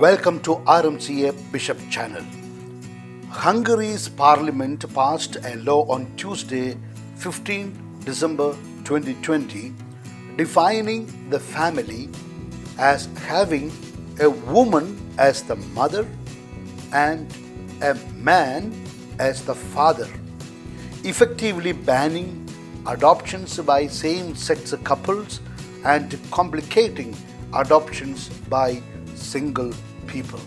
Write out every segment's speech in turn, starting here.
Welcome to RMCA Bishop Channel. Hungary's parliament passed a law on Tuesday, 15 December 2020, defining the family as having a woman as the mother and a man as the father, effectively banning adoptions by same-sex couples and complicating adoptions by single people.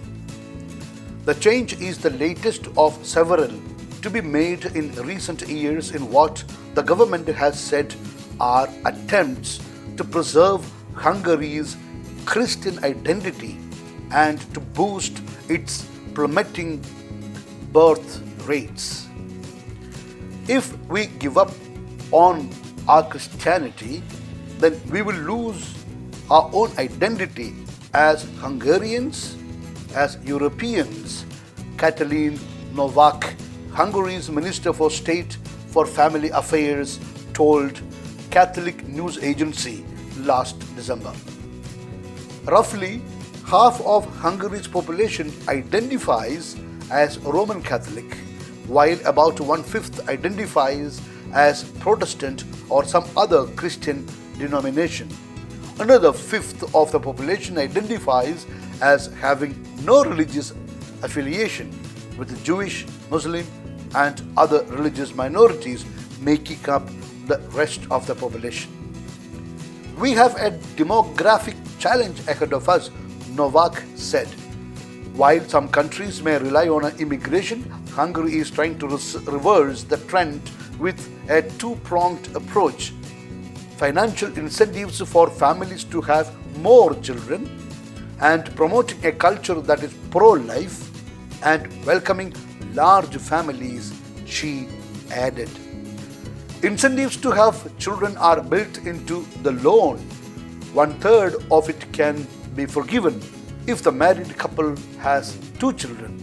The change is the latest of several to be made in recent years in what the government has said are attempts to preserve Hungary's Christian identity and to boost its plummeting birth rates. If we give up on our Christianity, then we will lose our own identity as Hungarians, as Europeans, Katalin Novak, Hungary's Minister for State for Family Affairs, told Catholic News Agency last December. Roughly half of Hungary's population identifies as Roman Catholic, while about one-fifth identifies as Protestant or some other Christian denomination. Another fifth of the population identifies as having no religious affiliation, with the Jewish, Muslim, and other religious minorities making up the rest of the population. We have a demographic challenge ahead of us, Novak said. While some countries may rely on immigration, Hungary is trying to reverse the trend with a two-pronged approach: financial incentives for families to have more children, and promoting a culture that is pro-life and welcoming large families, she added. Incentives to have children are built into the loan. One-third of it can be forgiven if the married couple has 2 children,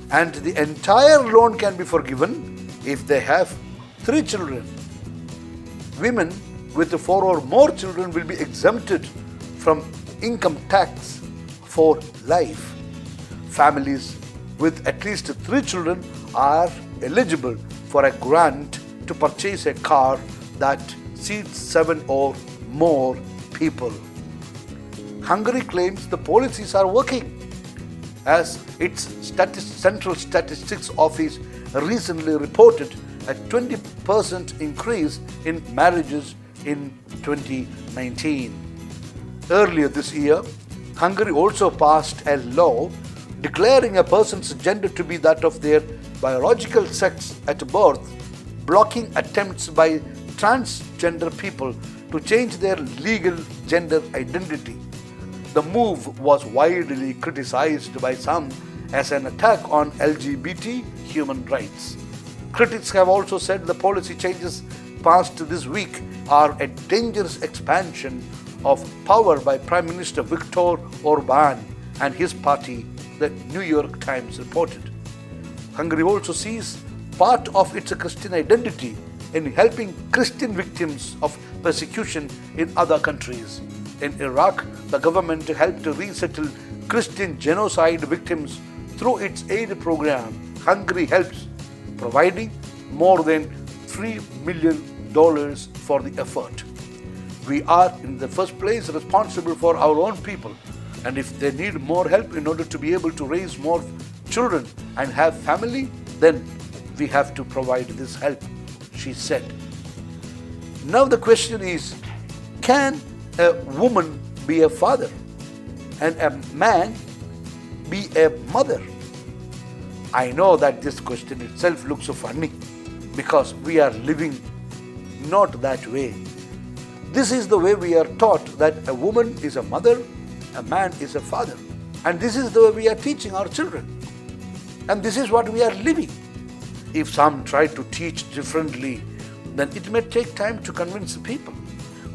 and the entire loan can be forgiven if they have 3 children. Women with 4 or more children will be exempted from income tax for life. Families with at least 3 children are eligible for a grant to purchase a car that seats 7 or more people. Hungary claims the policies are working, as its Central Statistics Office recently reported a 20% increase in marriages in 2019. Earlier this year, Hungary also passed a law declaring a person's gender to be that of their biological sex at birth, blocking attempts by transgender people to change their legal gender identity. The move was widely criticized by some as an attack on LGBT human rights. Critics have also said the policy changes passed this week are a dangerous expansion of power by Prime Minister Viktor Orban and his party, the New York Times reported. Hungary also sees part of its Christian identity in helping Christian victims of persecution in other countries. In Iraq, the government helped to resettle Christian genocide victims through its aid program. Hungary helps, providing more than $3 million for the effort. We are in the first place responsible for our own people, and if they need more help in order to be able to raise more children and have family, then we have to provide this help, she said. Now the question is, can a woman be a father and a man be a mother? I know that this question itself looks so funny because we are living not that way. This is the way we are taught, that a woman is a mother, a man is a father. And this is the way we are teaching our children. And this is what we are living. If some try to teach differently, then it may take time to convince people.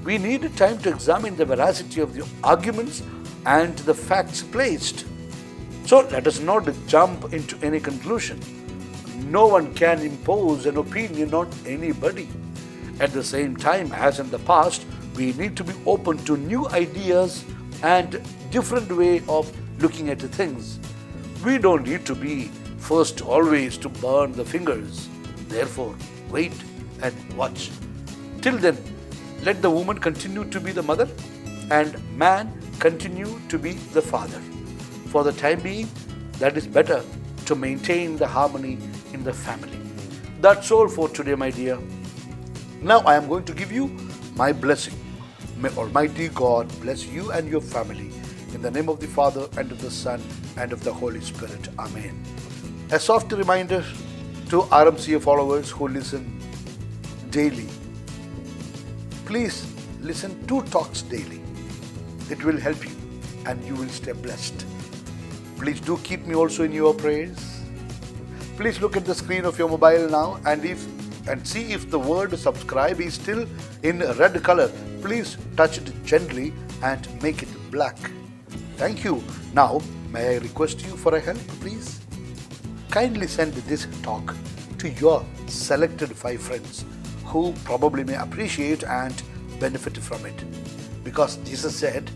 We need time to examine the veracity of the arguments and the facts placed. So let us not jump into any conclusion. No one can impose an opinion on anybody. At the same time, as in the past, we need to be open to new ideas and different way of looking at the things. We don't need to be first always to burn the fingers. Therefore, wait and watch. Till then, let the woman continue to be the mother and man continue to be the father. For the time being, that is better to maintain the harmony in the family. That's all for today, my dear. Now I am going to give you my blessing. May Almighty God bless you and your family. In the name of the Father, and of the Son, and of the Holy Spirit. Amen. A soft reminder to RMCA followers who listen daily. Please listen 2 talks daily. It will help you and you will stay blessed. Please do keep me also in your prayers. Please look at the screen of your mobile now and see if the word subscribe is still in red color. Please touch it gently and make it black. Thank you. Now, may I request you for a help, please? Kindly send this talk to your selected 5 friends who probably may appreciate and benefit from it. Because Jesus said,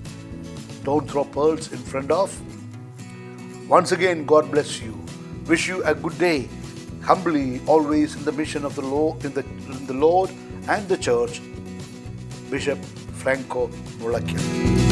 don't throw pearls in front of. Once again, God bless you. Wish you a good day. Humbly, always in the mission of the Lord, in the Lord and the Church, Bishop Franco Mullakkil.